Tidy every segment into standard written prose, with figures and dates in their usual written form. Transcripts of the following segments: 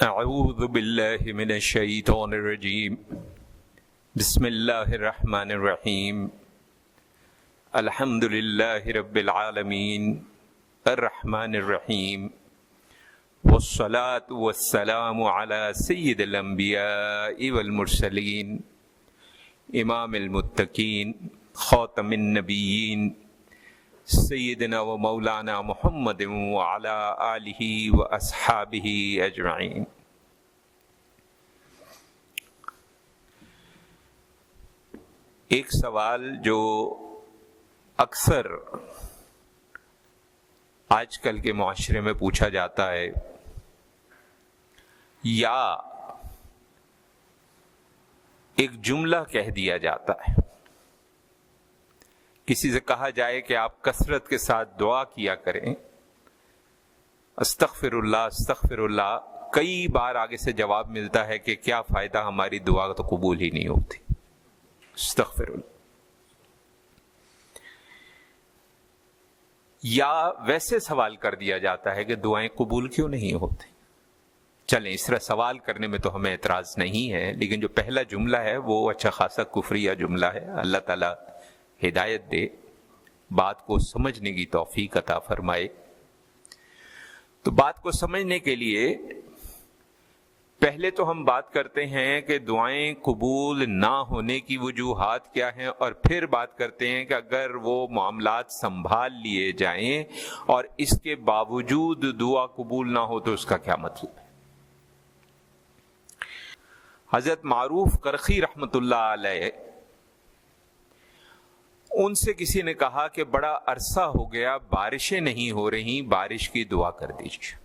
اعوذ باللہ من الشیطان الرجیم بسم اللہ الرحمن الرحیم الحمد للہ رب العالمین الرحمن الرحیم والصلاة والسلام علی سید الانبیاء والمرسلین امام المتقین خاتم النبیین سیدنا و مولانا محمد وعلی آلہ و اصحابہ اجمعین۔ ایک سوال جو اکثر آج کل کے معاشرے میں پوچھا جاتا ہے یا ایک جملہ کہہ دیا جاتا ہے، کسی سے کہا جائے کہ آپ کثرت کے ساتھ دعا کیا کریں، استغفر اللہ، کئی بار آگے سے جواب ملتا ہے کہ کیا فائدہ، ہماری دعا تو قبول ہی نہیں ہوتی، استغفر اللہ۔ یا ویسے سوال کر دیا جاتا ہے کہ دعائیں قبول کیوں نہیں ہوتی۔ چلیں، اس طرح سوال کرنے میں تو ہمیں اعتراض نہیں ہے، لیکن جو پہلا جملہ ہے وہ اچھا خاصا کفریہ جملہ ہے۔ اللہ تعالیٰ ہدایت دے، بات کو سمجھنے کی توفیق عطا فرمائے۔ تو بات کو سمجھنے کے لیے پہلے تو ہم بات کرتے ہیں کہ دعائیں قبول نہ ہونے کی وجوہات کیا ہیں، اور پھر بات کرتے ہیں کہ اگر وہ معاملات سنبھال لیے جائیں اور اس کے باوجود دعا قبول نہ ہو تو اس کا کیا مطلب ہے۔ حضرت معروف کرخی رحمۃ اللہ علیہ، ان سے کسی نے کہا کہ بڑا عرصہ ہو گیا بارشیں نہیں ہو رہی، بارش کی دعا کر دیجیے۔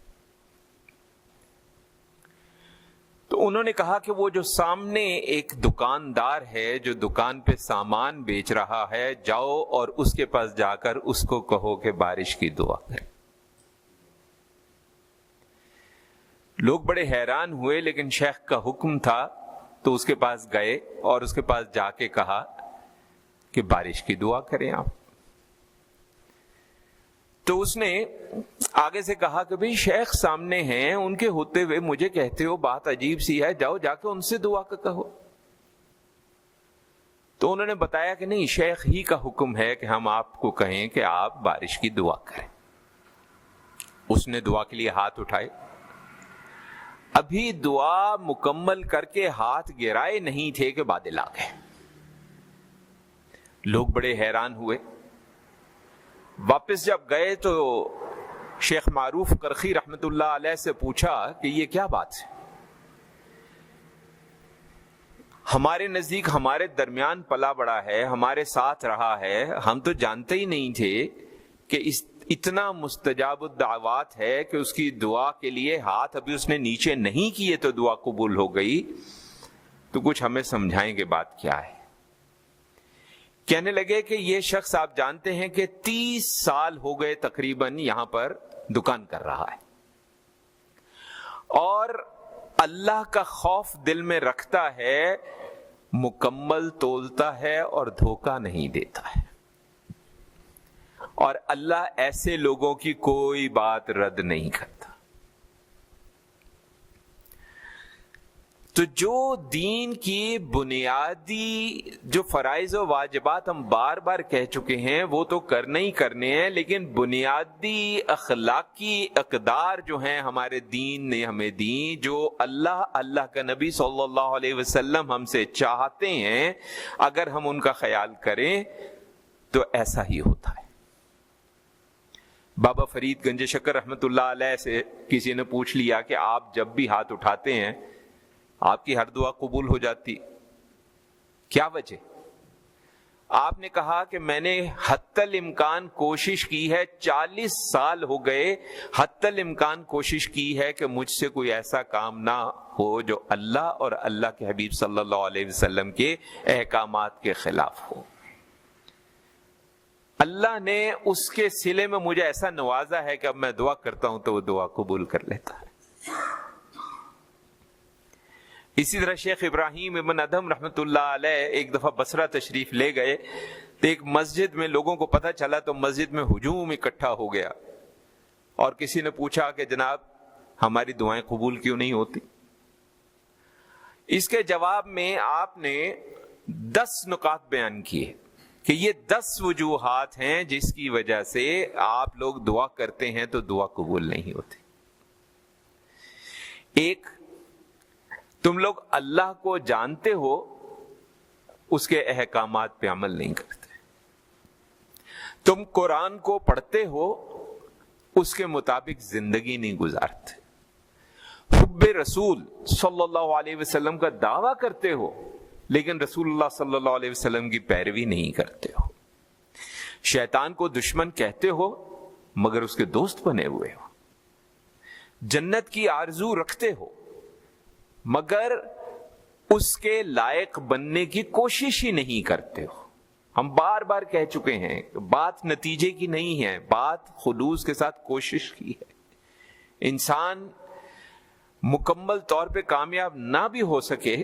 تو انہوں نے کہا کہ وہ جو سامنے ایک دکاندار ہے جو دکان پہ سامان بیچ رہا ہے، جاؤ اور اس کے پاس جا کر اس کو کہو کہ بارش کی دعا کرے۔ لوگ بڑے حیران ہوئے، لیکن شیخ کا حکم تھا تو اس کے پاس گئے اور اس کے پاس جا کے کہا کہ بارش کی دعا کریں آپ۔ تو اس نے آگے سے کہا کہ بھئی شیخ سامنے ہیں، ان کے ہوتے ہوئے مجھے کہتے ہو، بات عجیب سی ہے، جاؤ جا کے ان سے دعا کا کہو۔ تو انہوں نے بتایا کہ نہیں، شیخ ہی کا حکم ہے کہ ہم آپ کو کہیں کہ آپ بارش کی دعا کریں۔ اس نے دعا کے لیے ہاتھ اٹھائے، ابھی دعا مکمل کر کے ہاتھ گرائے نہیں تھے کہ بادل آ گئے۔ لوگ بڑے حیران ہوئے۔ واپس جب گئے تو شیخ معروف کرخی رحمت اللہ علیہ سے پوچھا کہ یہ کیا بات ہے؟ ہمارے نزدیک، ہمارے درمیان پلا بڑا ہے، ہمارے ساتھ رہا ہے، ہم تو جانتے ہی نہیں تھے کہ اتنا مستجاب الدعوات ہے کہ اس کی دعا کے لیے ہاتھ ابھی اس نے نیچے نہیں کیے تو دعا قبول ہو گئی۔ تو کچھ ہمیں سمجھائیں گے بات کیا ہے۔ کہنے لگے کہ یہ شخص آپ جانتے ہیں کہ 30 سال ہو گئے تقریباً یہاں پر دکان کر رہا ہے، اور اللہ کا خوف دل میں رکھتا ہے، مکمل تولتا ہے اور دھوکہ نہیں دیتا ہے، اور اللہ ایسے لوگوں کی کوئی بات رد نہیں کرتا۔ تو جو دین کی بنیادی جو فرائض و واجبات ہم بار بار کہہ چکے ہیں وہ تو کرنے ہی کرنے ہیں، لیکن بنیادی اخلاقی اقدار جو ہیں ہمارے دین نے ہمیں دیں، جو اللہ کا نبی صلی اللہ علیہ وسلم ہم سے چاہتے ہیں، اگر ہم ان کا خیال کریں تو ایسا ہی ہوتا ہے۔ بابا فرید گنج شکر رحمت اللہ علیہ سے کسی نے پوچھ لیا کہ آپ جب بھی ہاتھ اٹھاتے ہیں آپ کی ہر دعا قبول ہو جاتی، کیا وجہ؟ آپ نے کہا کہ میں نے حتی الامکان کوشش کی ہے، 40 سال ہو گئے، حتی الامکان کوشش کی ہے کہ مجھ سے کوئی ایسا کام نہ ہو جو اللہ اور اللہ کے حبیب صلی اللہ علیہ وسلم کے احکامات کے خلاف ہو۔ اللہ نے اس کے صلے میں مجھے ایسا نوازا ہے کہ اب میں دعا کرتا ہوں تو وہ دعا قبول کر لیتا ہے۔ اسی طرح شیخ ابراہیم ابن ادھم رحمت اللہ علیہ ایک دفعہ بصرہ تشریف لے گئے تو ایک مسجد میں لوگوں کو پتہ چلا تو مسجد میں ہجوم اکٹھا ہو گیا، اور کسی نے پوچھا کہ جناب ہماری دعائیں قبول کیوں نہیں ہوتی؟ اس کے جواب میں آپ نے 10 نکات بیان کیے کہ یہ 10 وجوہات ہیں جس کی وجہ سے آپ لوگ دعا کرتے ہیں تو دعا قبول نہیں ہوتی۔ ایک، تم لوگ اللہ کو جانتے ہو، اس کے احکامات پہ عمل نہیں کرتے۔ تم قرآن کو پڑھتے ہو، اس کے مطابق زندگی نہیں گزارتے۔ حب رسول صلی اللہ علیہ وسلم کا دعویٰ کرتے ہو، لیکن رسول اللہ صلی اللہ علیہ وسلم کی پیروی نہیں کرتے ہو۔ شیطان کو دشمن کہتے ہو مگر اس کے دوست بنے ہوئے ہو۔ جنت کی آرزو رکھتے ہو مگر اس کے لائق بننے کی کوشش ہی نہیں کرتے ہو۔ ہم بار بار کہہ چکے ہیں، بات نتیجے کی نہیں ہے، بات خلوص کے ساتھ کوشش کی ہے۔ انسان مکمل طور پہ کامیاب نہ بھی ہو سکے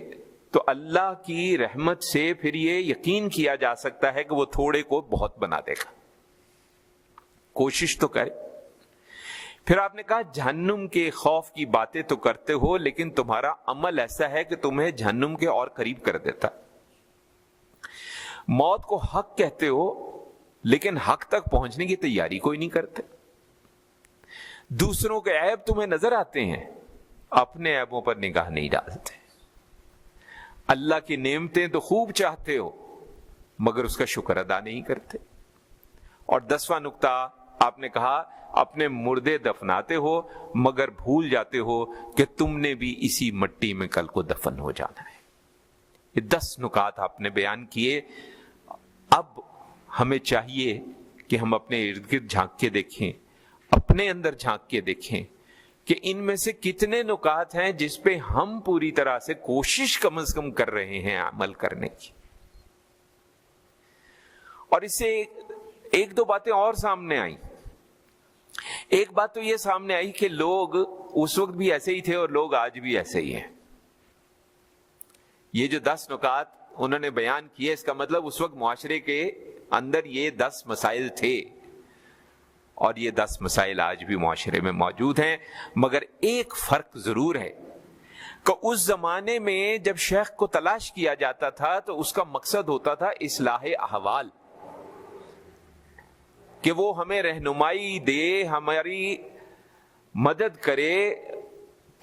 تو اللہ کی رحمت سے پھر یہ یقین کیا جا سکتا ہے کہ وہ تھوڑے کو بہت بنا دے گا۔ کوشش تو کرے۔ پھر آپ نے کہا جہنم کے خوف کی باتیں تو کرتے ہو، لیکن تمہارا عمل ایسا ہے کہ تمہیں جہنم کے اور قریب کر دیتا۔ موت کو حق کہتے ہو، لیکن حق تک پہنچنے کی تیاری کوئی نہیں کرتے۔ دوسروں کے عیب تمہیں نظر آتے ہیں، اپنے عیبوں پر نگاہ نہیں ڈالتے۔ اللہ کی نعمتیں تو خوب چاہتے ہو مگر اس کا شکر ادا نہیں کرتے۔ اور 10واں نقطہ آپ نے کہا اپنے مردے دفناتے ہو مگر بھول جاتے ہو کہ تم نے بھی اسی مٹی میں کل کو دفن ہو جانا ہے۔ یہ 10 نکات آپ نے بیان کیے۔ اب ہمیں چاہیے کہ ہم اپنے ارد گرد جھانک کے دیکھیں، اپنے اندر جھانک کے دیکھیں کہ ان میں سے کتنے نکات ہیں جس پہ ہم پوری طرح سے کوشش کم از کم کر رہے ہیں عمل کرنے کی۔ اور اس سے ایک دو باتیں اور سامنے آئیں۔ ایک بات تو یہ سامنے آئی کہ لوگ اس وقت بھی ایسے ہی تھے اور لوگ آج بھی ایسے ہی ہیں۔ یہ جو 10 نکات انہوں نے بیان کیے، اس کا مطلب اس وقت معاشرے کے اندر یہ 10 مسائل تھے، اور یہ 10 مسائل آج بھی معاشرے میں موجود ہیں۔ مگر ایک فرق ضرور ہے کہ اس زمانے میں جب شیخ کو تلاش کیا جاتا تھا تو اس کا مقصد ہوتا تھا اصلاح احوال، کہ وہ ہمیں رہنمائی دے، ہماری مدد کرے،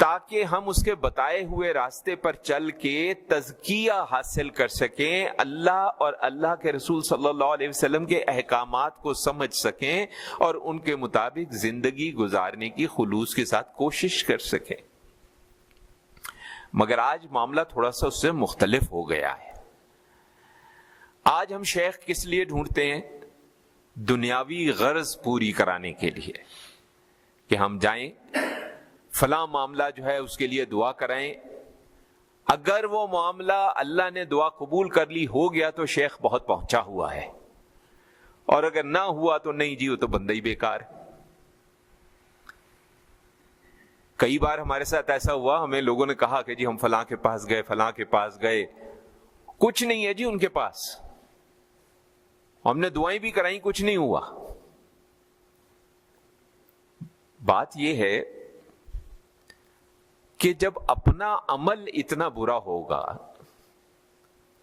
تاکہ ہم اس کے بتائے ہوئے راستے پر چل کے تزکیہ حاصل کر سکیں، اللہ اور اللہ کے رسول صلی اللہ علیہ وسلم کے احکامات کو سمجھ سکیں اور ان کے مطابق زندگی گزارنے کی خلوص کے ساتھ کوشش کر سکیں۔ مگر آج معاملہ تھوڑا سا اس سے مختلف ہو گیا ہے۔ آج ہم شیخ کس لیے ڈھونڈتے ہیں؟ دنیاوی غرض پوری کرانے کے لیے، کہ ہم جائیں فلاں معاملہ جو ہے اس کے لیے دعا کرائیں، اگر وہ معاملہ اللہ نے دعا قبول کر لی ہو گیا تو شیخ بہت پہنچا ہوا ہے، اور اگر نہ ہوا تو نہیں جی، وہ تو بندہ ہی بیکار ہے۔ کئی بار ہمارے ساتھ ایسا ہوا، ہمیں لوگوں نے کہا کہ جی ہم فلاں کے پاس گئے، فلاں کے پاس گئے، کچھ نہیں ہے جی ان کے پاس، ہم نے دعائیں بھی کرائیں، کچھ نہیں ہوا۔ بات یہ ہے کہ جب اپنا عمل اتنا برا ہوگا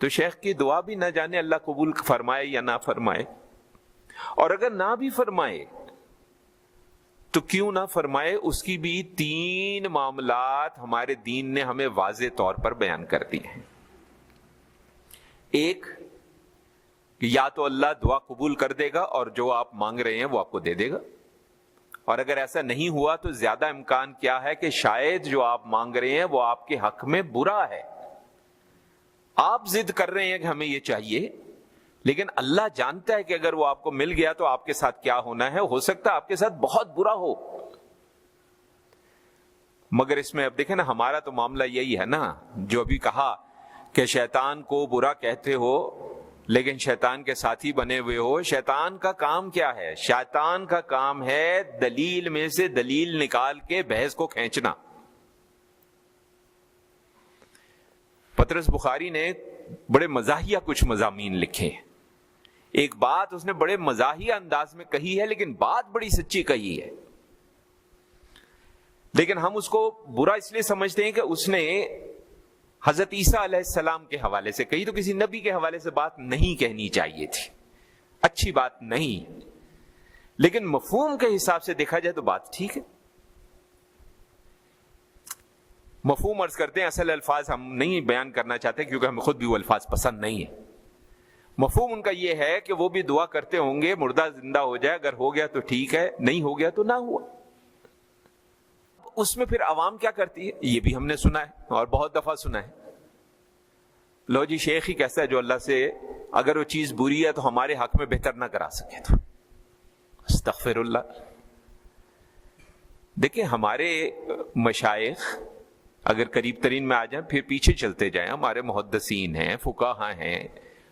تو شیخ کی دعا بھی نہ جانے اللہ قبول فرمائے یا نہ فرمائے، اور اگر نہ بھی فرمائے تو کیوں نہ فرمائے، اس کی بھی 3 معاملات ہمارے دین نے ہمیں واضح طور پر بیان کر دیے ہیں۔ ایک کہ یا تو اللہ دعا قبول کر دے گا اور جو آپ مانگ رہے ہیں وہ آپ کو دے دے گا، اور اگر ایسا نہیں ہوا تو زیادہ امکان کیا ہے کہ شاید جو آپ مانگ رہے ہیں وہ آپ کے حق میں برا ہے۔ آپ ضد کر رہے ہیں کہ ہمیں یہ چاہیے، لیکن اللہ جانتا ہے کہ اگر وہ آپ کو مل گیا تو آپ کے ساتھ کیا ہونا ہے، ہو سکتا ہے آپ کے ساتھ بہت برا ہو۔ مگر اس میں اب دیکھیں نا، ہمارا تو معاملہ یہی ہے نا، جو ابھی کہا کہ شیطان کو برا کہتے ہو لیکن شیطان کے ساتھی بنے ہوئے ہو۔ شیطان کا کام کیا ہے؟ شیطان کا کام ہے دلیل میں سے دلیل نکال کے بحث کو کھینچنا۔ پطرس بخاری نے بڑے مزاحیہ کچھ مضامین لکھے، ایک بات اس نے بڑے مزاحیہ انداز میں کہی ہے لیکن بات بڑی سچی کہی ہے۔ لیکن ہم اس کو برا اس لیے سمجھتے ہیں کہ اس نے حضرت عیسیٰ علیہ السلام کے حوالے سے کہی، تو کسی نبی کے حوالے سے بات نہیں کہنی چاہیے تھی، اچھی بات نہیں، لیکن مفہوم کے حساب سے دیکھا جائے تو بات ٹھیک ہے۔ مفہوم عرض کرتے ہیں، اصل الفاظ ہم نہیں بیان کرنا چاہتے کیونکہ ہمیں خود بھی وہ الفاظ پسند نہیں ہیں۔ مفہوم ان کا یہ ہے کہ وہ بھی دعا کرتے ہوں گے مردہ زندہ ہو جائے، اگر ہو گیا تو ٹھیک ہے، نہیں ہو گیا تو نہ ہوا۔ اس میں پھر عوام کیا کرتی ہے، یہ بھی ہم نے سنا ہے اور بہت دفعہ سنا ہے، لو جی شیخ ہی کیسا ہے جو اللہ سے اگر وہ چیز بری ہے تو ہمارے حق میں بہتر نہ کرا سکے تو استغفر اللہ۔ دیکھیں ہمارے مشائخ اگر قریب ترین میں آ جائیں، پھر پیچھے چلتے جائیں، ہمارے محدثین ہیں، فقہاء ہیں،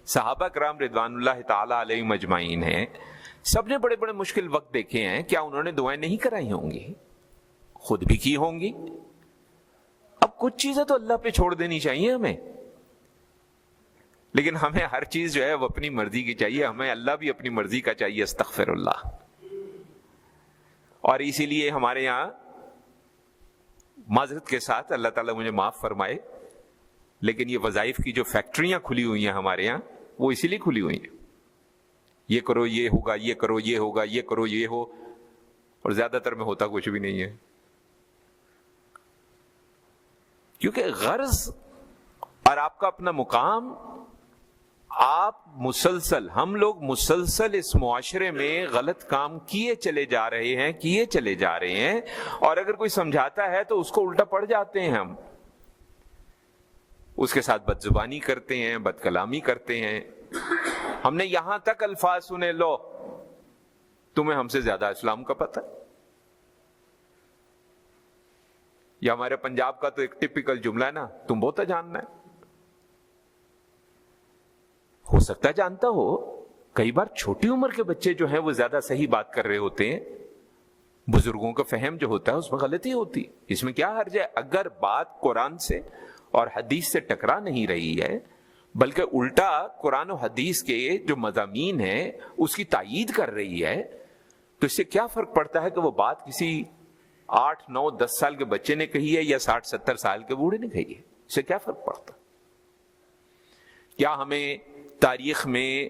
صحابہ کرام رضوان اللہ تعالی علیہم اجمعین ہیں، سب نے بڑے بڑے مشکل وقت دیکھے ہیں، کیا انہوں نے دعائیں نہیں کرائی ہوں گی؟ خود بھی کی ہوں گی۔ اب کچھ چیزیں تو اللہ پہ چھوڑ دینی چاہیے ہمیں، لیکن ہمیں ہر چیز جو ہے وہ اپنی مرضی کی چاہیے، ہمیں اللہ بھی اپنی مرضی کا چاہیے، استغفر اللہ۔ اور اسی لیے ہمارے یہاں معذرت کے ساتھ، اللہ تعالیٰ مجھے معاف فرمائے، لیکن یہ وظائف کی جو فیکٹریاں کھلی ہوئی ہیں ہمارے یہاں، وہ اسی لیے کھلی ہوئی ہیں، یہ کرو یہ ہوگا، یہ کرو یہ ہوگا، یہ کرو یہ ہو، اور زیادہ تر میں ہوتا کچھ بھی نہیں ہے، کیونکہ غرض اور آپ کا اپنا مقام، آپ مسلسل، ہم لوگ مسلسل اس معاشرے میں غلط کام کیے چلے جا رہے ہیں، اور اگر کوئی سمجھاتا ہے تو اس کو الٹا پڑ جاتے ہیں، ہم اس کے ساتھ بد زبانی کرتے ہیں، بد کلامی کرتے ہیں۔ ہم نے یہاں تک الفاظ سنے، لو تمہیں ہم سے زیادہ اسلام کا پتہ، یا ہمارے پنجاب کا تو ایک ٹپیکل جملہ ہے نا، تم بہت جاننا ہے۔ ہو سکتا ہے جانتا ہو، کئی بار چھوٹی عمر کے بچے جو ہیں وہ زیادہ صحیح بات کر رہے ہوتے ہیں، بزرگوں کا فہم جو ہوتا ہے اس میں غلطی ہوتی، اس میں کیا حرج ہے؟ اگر بات قرآن سے اور حدیث سے ٹکرا نہیں رہی ہے، بلکہ الٹا قرآن و حدیث کے جو مضامین ہیں اس کی تائید کر رہی ہے، تو اس سے کیا فرق پڑتا ہے کہ وہ بات کسی 8 9 10 سال کے بچے نے کہی ہے یا 60 70 سال کے بوڑھے نے کہی ہے؟ اس سے کیا فرق پڑتا؟ کیا ہمیں تاریخ میں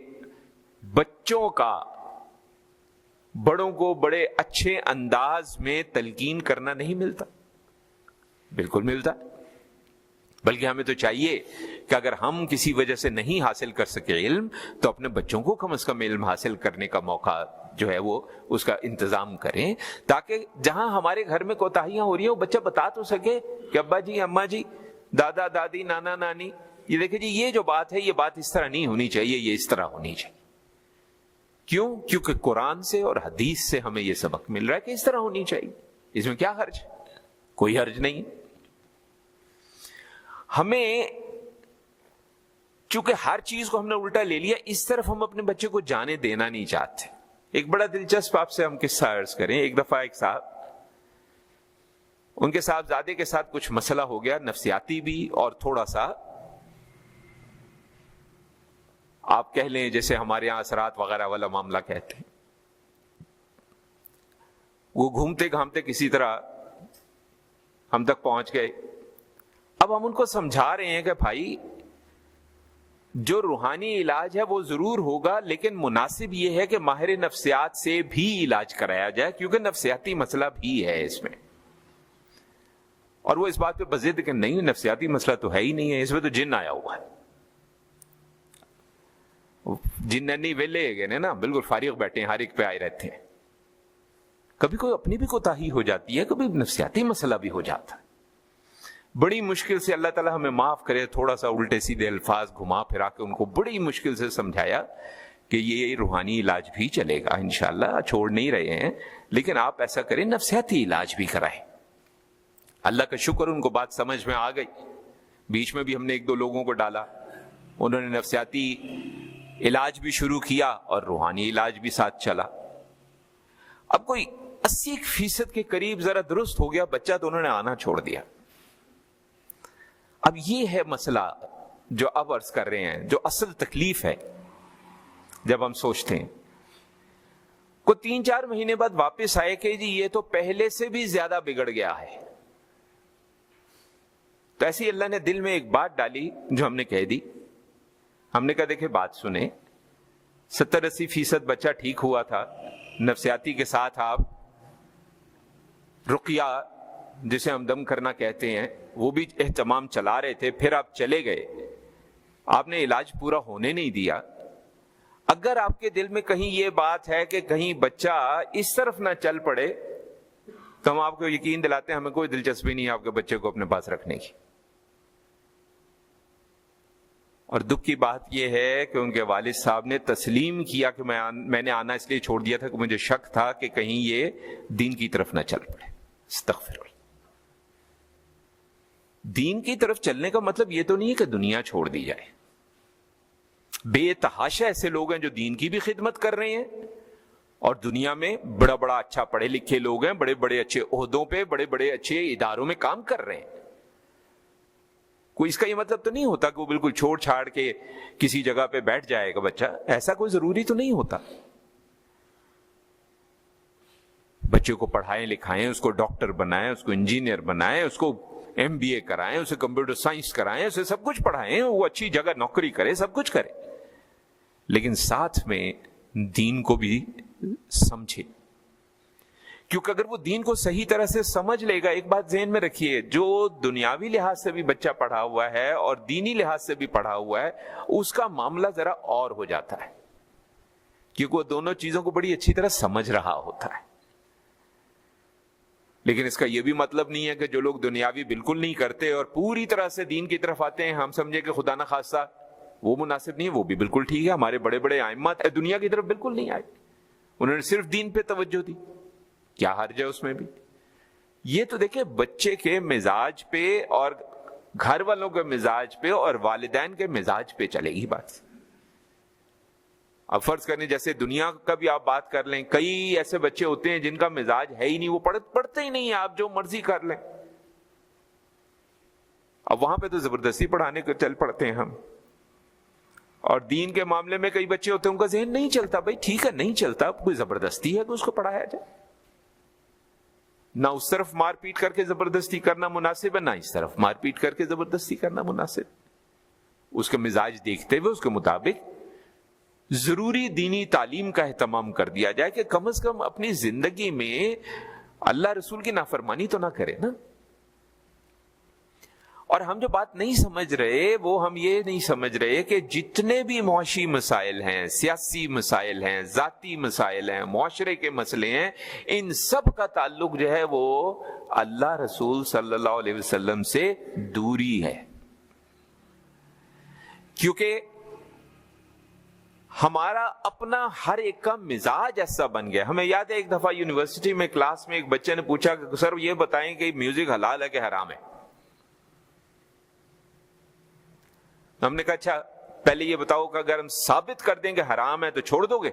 بچوں کا بڑوں کو بڑے اچھے انداز میں تلقین کرنا نہیں ملتا؟ بالکل ملتا، بلکہ ہمیں تو چاہیے کہ اگر ہم کسی وجہ سے نہیں حاصل کر سکے علم، تو اپنے بچوں کو کم از کم علم حاصل کرنے کا موقع جو ہے وہ اس کا انتظام کریں، تاکہ جہاں ہمارے گھر میں کوتاہیاں ہو رہی ہیں وہ بچہ بتا تو سکے کہ ابا جی، اماں جی، دادا دادی، نانا نانی، یہ دیکھیں جی یہ جو بات ہے یہ بات اس طرح نہیں ہونی چاہیے، یہ اس طرح ہونی چاہیے۔ کیوں؟ کیونکہ قرآن سے اور حدیث سے ہمیں یہ سبق مل رہا ہے کہ اس طرح ہونی چاہیے، اس میں کیا حرج؟ کوئی حرج نہیں۔ ہمیں چونکہ ہر چیز کو ہم نے الٹا لے لیا، اس طرف ہم اپنے بچے کو جانے دینا نہیں چاہتے۔ ایک بڑا دلچسپ آپ سے ہم قصہ عرض کریں۔ ایک دفعہ ایک صاحب، ان کے صاحبزادے کے ساتھ کچھ مسئلہ ہو گیا، نفسیاتی بھی اور تھوڑا سا آپ کہہ لیں جیسے ہمارے یہاں اثرات وغیرہ والا معاملہ کہتے ہیں۔ وہ گھومتے گھامتے کسی طرح ہم تک پہنچ گئے۔ اب ہم ان کو سمجھا رہے ہیں کہ بھائی جو روحانی علاج ہے وہ ضرور ہوگا، لیکن مناسب یہ ہے کہ ماہر نفسیات سے بھی علاج کرایا جائے، کیونکہ نفسیاتی مسئلہ بھی ہے اس میں۔ اور وہ اس بات پہ بضد کہ نہیں، نفسیاتی مسئلہ تو ہے ہی نہیں ہے، اس میں تو جن آیا ہوا ہے۔ جن نہیں ویلے گئے نا، بالکل فارغ بیٹھے ہیں، ہر ایک پہ آئے رہتے ہیں۔ کبھی کوئی اپنی بھی کوتاہی ہو جاتی ہے، کبھی نفسیاتی مسئلہ بھی ہو جاتا ہے۔ بڑی مشکل سے، اللہ تعالیٰ ہمیں معاف کرے، تھوڑا سا الٹے سیدھے الفاظ گھما پھرا کے ان کو بڑی مشکل سے سمجھایا کہ یہ روحانی علاج بھی چلے گا انشاءاللہ، چھوڑ نہیں رہے ہیں، لیکن آپ ایسا کریں نفسیاتی علاج بھی کرائیں۔ اللہ کا شکر ان کو بات سمجھ میں آ گئی۔ بیچ میں بھی ہم نے 1 2 لوگوں کو ڈالا، انہوں نے نفسیاتی علاج بھی شروع کیا اور روحانی علاج بھی ساتھ چلا۔ اب کوئی 80% کے قریب ذرا درست ہو گیا بچہ، تو انہوں نے آنا چھوڑ دیا۔ اب یہ ہے مسئلہ جو اب عرض کر رہے ہیں، جو اصل تکلیف ہے۔ جب ہم سوچتے ہیں کوئی 3 4 مہینے بعد واپس آئے کہ جی یہ تو پہلے سے بھی زیادہ بگڑ گیا ہے، تو ایسی اللہ نے دل میں ایک بات ڈالی جو ہم نے کہہ دی. ہم نے کہا دیکھیں بات سنیں, 70-80% بچہ ٹھیک ہوا تھا, نفسیاتی کے ساتھ آپ رقیہ جسے ہم دم کرنا کہتے ہیں وہ بھی اہتمام چلا رہے تھے, پھر آپ چلے گئے, آپ نے علاج پورا ہونے نہیں دیا. اگر آپ کے دل میں کہیں یہ بات ہے کہ کہیں بچہ اس طرف نہ چل پڑے, تو ہم آپ کو یقین دلاتے ہیں ہمیں کوئی دلچسپی نہیں ہے آپ کے بچے کو اپنے پاس رکھنے کی. اور دکھ کی بات یہ ہے کہ ان کے والد صاحب نے تسلیم کیا کہ میں نے آنا اس لیے چھوڑ دیا تھا کہ مجھے شک تھا کہ کہیں یہ دین کی طرف نہ چل پڑے. استغفر اللہ. دین کی طرف چلنے کا مطلب یہ تو نہیں ہے کہ دنیا چھوڑ دی جائے. بے تحاشا ایسے لوگ ہیں جو دین کی بھی خدمت کر رہے ہیں اور دنیا میں بڑا بڑا اچھا پڑھے لکھے لوگ ہیں, بڑے بڑے اچھے عہدوں پہ, بڑے بڑے اچھے اداروں میں کام کر رہے ہیں. کوئی اس کا یہ مطلب تو نہیں ہوتا کہ وہ بالکل چھوڑ چھاڑ کے کسی جگہ پہ بیٹھ جائے گا بچہ, ایسا کوئی ضروری تو نہیں ہوتا. بچے کو پڑھائیں لکھائیں, اس کو ڈاکٹر بنائیں, اس کو انجینئر بنائیں, اس کو MBA کرائیں, اسے کمپیوٹر سائنس کرائیں, اسے سب کچھ پڑھائیں, وہ اچھی جگہ نوکری کرے, سب کچھ کرے, لیکن ساتھ میں دین کو بھی سمجھے. کیونکہ اگر وہ دین کو صحیح طرح سے سمجھ لے گا, ایک بات ذہن میں رکھیے, جو دنیاوی لحاظ سے بھی بچہ پڑھا ہوا ہے اور دینی لحاظ سے بھی پڑھا ہوا ہے, اس کا معاملہ ذرا اور ہو جاتا ہے, کیونکہ وہ دونوں چیزوں کو بڑی اچھی طرح سمجھ رہا ہوتا ہے. لیکن اس کا یہ بھی مطلب نہیں ہے کہ جو لوگ دنیاوی بالکل نہیں کرتے اور پوری طرح سے دین کی طرف آتے ہیں, ہم سمجھے کہ خدا نہ خواستہ وہ مناسب نہیں ہے, وہ بھی بالکل ٹھیک ہے. ہمارے بڑے بڑے ائمہ دنیا کی طرف بالکل نہیں آئے, انہوں نے صرف دین پہ توجہ دی, کیا حرج ہے اس میں بھی. یہ تو دیکھیں بچے کے مزاج پہ اور گھر والوں کے مزاج پہ اور والدین کے مزاج پہ چلے گی بات. اب فرض کریں جیسے دنیا کا بھی آپ بات کر لیں, کئی ایسے بچے ہوتے ہیں جن کا مزاج ہے ہی نہیں, وہ پڑھتے ہی نہیں, آپ جو مرضی کر لیں. اب وہاں پہ تو زبردستی پڑھانے کو چل پڑتے ہیں ہم. اور دین کے معاملے میں کئی بچے ہوتے ہیں ان کا ذہن نہیں چلتا, بھائی ٹھیک ہے نہیں چلتا, کوئی زبردستی ہے کہ اس کو پڑھایا جائے. نہ اس طرف مار پیٹ کر کے زبردستی کرنا مناسب ہے, نہ اس طرف مار پیٹ کر کے زبردستی کرنا مناسب. اس کے مزاج دیکھتے ہوئے اس کے مطابق ضروری دینی تعلیم کا اہتمام کر دیا جائے کہ کم از کم اپنی زندگی میں اللہ رسول کی نافرمانی تو نہ کرے نا. اور ہم جو بات نہیں سمجھ رہے وہ ہم یہ نہیں سمجھ رہے کہ جتنے بھی معاشی مسائل ہیں, سیاسی مسائل ہیں, ذاتی مسائل ہیں, معاشرے کے مسئلے ہیں, ان سب کا تعلق جو ہے وہ اللہ رسول صلی اللہ علیہ وسلم سے دوری ہے. کیونکہ ہمارا اپنا ہر ایک کا مزاج ایسا بن گیا. ہمیں یاد ہے ایک دفعہ یونیورسٹی میں کلاس میں ایک بچے نے پوچھا کہ سر یہ بتائیں کہ میوزک حلال ہے کہ حرام ہے. ہم نے کہا اچھا پہلے یہ بتاؤ کہ اگر ہم ثابت کر دیں کہ حرام ہے تو چھوڑ دو گے؟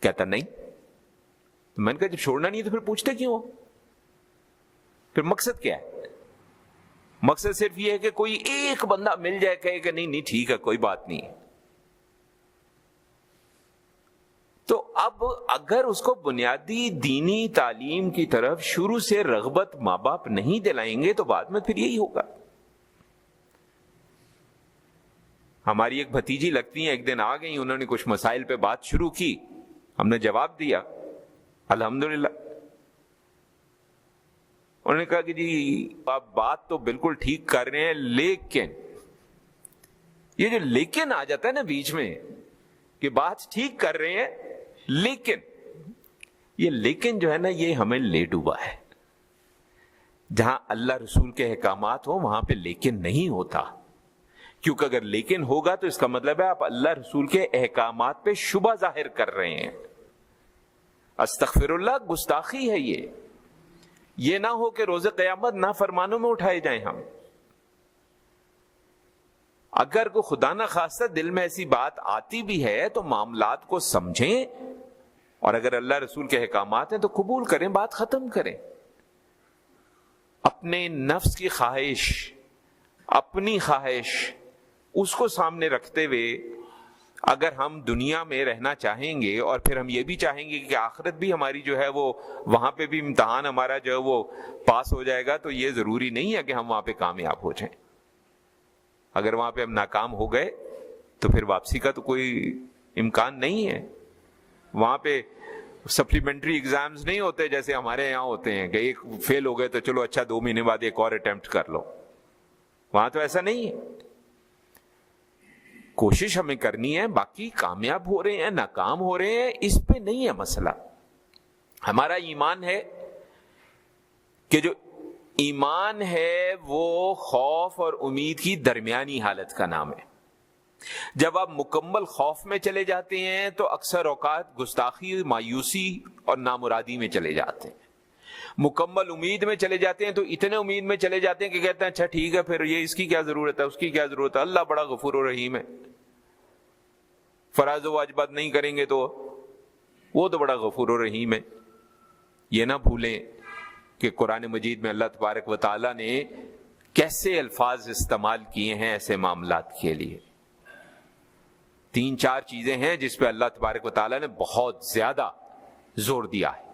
کہتا نہیں. تو میں نے کہا جب چھوڑنا نہیں ہے تو پھر پوچھتے کیوں ہو؟ پھر مقصد کیا ہے؟ مقصد صرف یہ ہے کہ کوئی ایک بندہ مل جائے کہے کہ نہیں نہیں ٹھیک ہے کوئی بات نہیں. تو اب اگر اس کو بنیادی دینی تعلیم کی طرف شروع سے رغبت ماں باپ نہیں دلائیں گے تو بعد میں پھر یہی ہوگا. ہماری ایک بھتیجی لگتی ہیں, ایک دن آ گئی, انہوں نے کچھ مسائل پہ بات شروع کی, ہم نے جواب دیا الحمدللہ. انہوں نے کہا کہ جی آپ بات تو بالکل ٹھیک کر رہے ہیں, لیکن یہ جو لیکن آ جاتا ہے نا بیچ میں کہ بات ٹھیک کر رہے ہیں لیکن, یہ لیکن جو ہے نا یہ ہمیں لے ڈوبا ہے. جہاں اللہ رسول کے احکامات ہو وہاں پہ لیکن نہیں ہوتا, کیونکہ اگر لیکن ہوگا تو اس کا مطلب ہے آپ اللہ رسول کے احکامات پہ شبہ ظاہر کر رہے ہیں. استغفر اللہ, گستاخی ہے یہ نہ ہو کہ روز قیامت نافرمانوں میں اٹھائے جائیں ہم. اگر کوئی خدا نہ خواستہ دل میں ایسی بات آتی بھی ہے تو معاملات کو سمجھیں, اور اگر اللہ رسول کے احکامات ہیں تو قبول کریں, بات ختم کریں. اپنے نفس کی خواہش, اپنی خواہش اس کو سامنے رکھتے ہوئے اگر ہم دنیا میں رہنا چاہیں گے اور پھر ہم یہ بھی چاہیں گے کہ آخرت بھی ہماری جو ہے وہ وہاں پہ بھی امتحان ہمارا جو ہے وہ پاس ہو جائے گا، تو یہ ضروری نہیں ہے کہ ہم وہاں پہ کامیاب ہو جائیں۔ اگر وہاں پہ ہم ناکام ہو گئے تو پھر واپسی کا تو کوئی امکان نہیں ہے۔ وہاں پہ سپلیمنٹری ایگزامز نہیں ہوتے جیسے ہمارے یہاں ہوتے ہیں کہ ایک فیل ہو گئے تو چلو اچھا 2 مہینے بعد ایک اور اٹیمپٹ کر لو، وہاں تو ایسا نہیں ہے۔ کوشش ہمیں کرنی ہے، باقی کامیاب ہو رہے ہیں ناکام ہو رہے ہیں اس پہ نہیں ہے مسئلہ۔ ہمارا ایمان ہے کہ جو ایمان ہے وہ خوف اور امید کی درمیانی حالت کا نام ہے۔ جب آپ مکمل خوف میں چلے جاتے ہیں تو اکثر اوقات گستاخی، مایوسی اور نامرادی میں چلے جاتے ہیں۔ مکمل امید میں چلے جاتے ہیں تو اتنے امید میں چلے جاتے ہیں کہ کہتے ہیں اچھا ٹھیک ہے پھر یہ اس کی کیا ضرورت ہے، اس کی کیا ضرورت ہے، اللہ بڑا غفور و رحیم ہے، فرائض و واجبات نہیں کریں گے تو وہ تو بڑا غفور و رحیم ہے۔ یہ نہ بھولیں کہ قرآن مجید میں اللہ تبارک و تعالیٰ نے کیسے الفاظ استعمال کیے ہیں ایسے معاملات کے لیے۔ 3-4 چیزیں ہیں جس پہ اللہ تبارک و تعالیٰ نے بہت زیادہ زور دیا ہے۔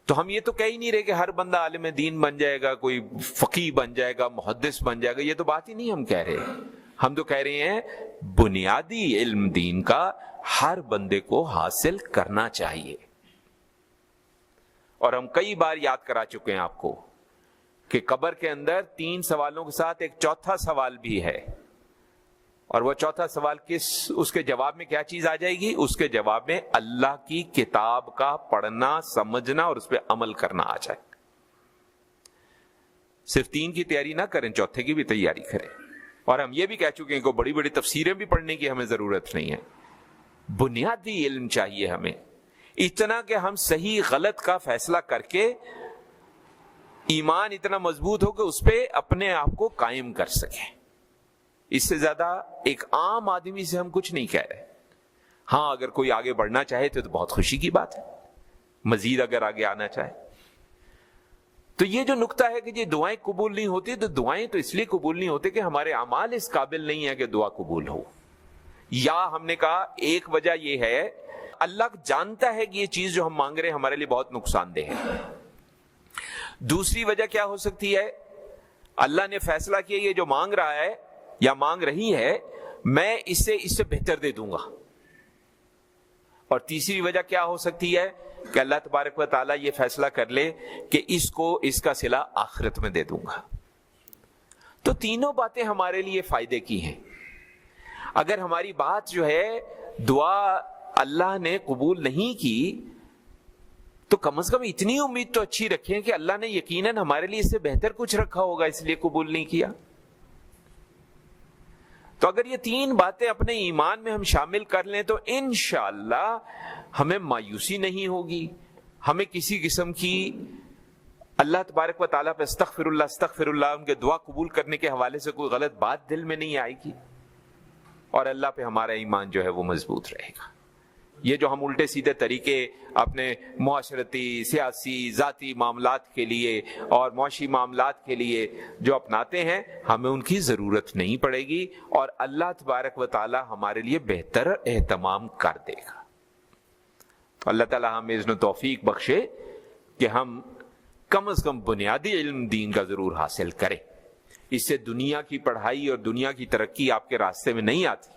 تو ہم یہ تو کہہ ہی نہیں رہے کہ ہر بندہ عالم دین بن جائے گا، کوئی فقیہ بن جائے گا، محدث بن جائے گا، یہ تو بات ہی نہیں ہم کہہ رہے۔ ہم تو کہہ رہے ہیں بنیادی علم دین کا ہر بندے کو حاصل کرنا چاہیے۔ اور ہم کئی بار یاد کرا چکے ہیں آپ کو کہ قبر کے اندر 3 سوالوں کے ساتھ ایک چوتھا سوال بھی ہے، اور وہ چوتھا سوال اس کے جواب میں کیا چیز آ جائے گی؟ اس کے جواب میں اللہ کی کتاب کا پڑھنا، سمجھنا اور اس پہ عمل کرنا آ جائے۔ صرف 3 کی تیاری نہ کریں، چوتھے کی بھی تیاری کریں۔ اور ہم یہ بھی کہہ چکے ہیں کہ بڑی بڑی تفسیریں بھی پڑھنے کی ہمیں ضرورت نہیں ہے، بنیادی علم چاہیے ہمیں، اتنا کہ ہم صحیح غلط کا فیصلہ کر کے ایمان اتنا مضبوط ہو کہ اس پہ اپنے آپ کو قائم کر سکیں۔ اس سے زیادہ ایک عام آدمی سے ہم کچھ نہیں کہہ رہے۔ ہاں اگر کوئی آگے بڑھنا چاہے تو بہت خوشی کی بات ہے، مزید اگر آگے آنا چاہے تو۔ یہ جو نقطہ ہے کہ یہ دعائیں قبول نہیں ہوتی، تو دعائیں تو اس لیے قبول نہیں ہوتی کہ ہمارے اعمال اس قابل نہیں ہے کہ دعا قبول ہو، یا ہم نے کہا ایک وجہ یہ ہے اللہ جانتا ہے کہ یہ چیز جو ہم مانگ رہے ہیں ہمارے لیے بہت نقصان دہ ہے۔ دوسری وجہ کیا ہو سکتی ہے؟ اللہ نے فیصلہ کیا یہ جو مانگ رہا ہے یا مانگ رہی ہے میں اس سے بہتر دے دوں گا۔ اور تیسری وجہ کیا ہو سکتی ہے کہ اللہ تبارک و تعالیٰ یہ فیصلہ کر لے کہ اس کا صلہ آخرت میں دے دوں گا۔ تو تینوں باتیں ہمارے لیے فائدے کی ہیں۔ اگر ہماری بات جو ہے دعا اللہ نے قبول نہیں کی تو کم از کم اتنی امید تو اچھی رکھیں کہ اللہ نے یقیناً ہمارے لیے اس سے بہتر کچھ رکھا ہوگا، اس لیے قبول نہیں کیا۔ تو اگر یہ 3 باتیں اپنے ایمان میں ہم شامل کر لیں تو انشاءاللہ ہمیں مایوسی نہیں ہوگی، ہمیں کسی قسم کی اللہ تبارک و تعالیٰ پہ استغفر اللہ ان کے دعا قبول کرنے کے حوالے سے کوئی غلط بات دل میں نہیں آئے گی، اور اللہ پہ ہمارا ایمان جو ہے وہ مضبوط رہے گا۔ یہ جو ہم الٹے سیدھے طریقے اپنے معاشرتی، سیاسی، ذاتی معاملات کے لیے اور معاشی معاملات کے لیے جو اپناتے ہیں ہمیں ان کی ضرورت نہیں پڑے گی، اور اللہ تبارک و تعالی ہمارے لیے بہتر اہتمام کر دے گا۔ تو اللہ تعالی ہمیں اذن و توفیق بخشے کہ ہم کم از کم بنیادی علم دین کا ضرور حاصل کریں۔ اس سے دنیا کی پڑھائی اور دنیا کی ترقی آپ کے راستے میں نہیں آتی۔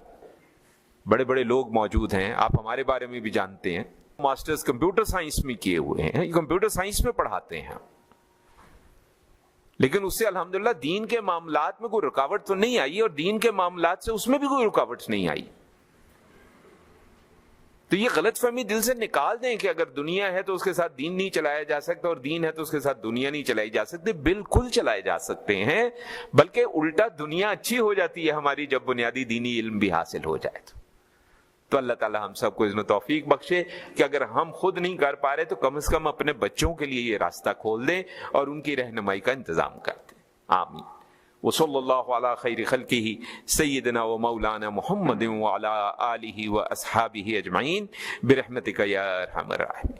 بڑے بڑے لوگ موجود ہیں، آپ ہمارے بارے میں بھی جانتے ہیں، ماسٹرز کمپیوٹر سائنس میں کیے ہوئے ہیں، کمپیوٹر سائنس میں پڑھاتے ہیں، لیکن اس سے الحمدللہ دین کے معاملات میں کوئی رکاوٹ تو نہیں آئی، اور دین کے معاملات سے اس میں بھی کوئی رکاوٹ نہیں آئی۔ تو یہ غلط فہمی دل سے نکال دیں کہ اگر دنیا ہے تو اس کے ساتھ دین نہیں چلایا جا سکتا، اور دین ہے تو اس کے ساتھ دنیا نہیں چلائی جا سکتی۔ بالکل چلائے جا سکتے ہیں، بلکہ الٹا دنیا اچھی ہو جاتی ہے ہماری جب بنیادی دینی علم بھی حاصل ہو جائے تو اللہ تعالی ہم سب کو اذن و توفیق بخشے کہ اگر ہم خود نہیں کر پا رہے تو کم از کم اپنے بچوں کے لیے یہ راستہ کھول دیں اور ان کی رہنمائی کا انتظام کر دیں۔ آمین۔ وصلی اللہ علی خیر خلقہ سیدنا و مولانا محمد وعلی آلہ و اصحابہ اجمعین برحمتک یا ارحم الراحمین۔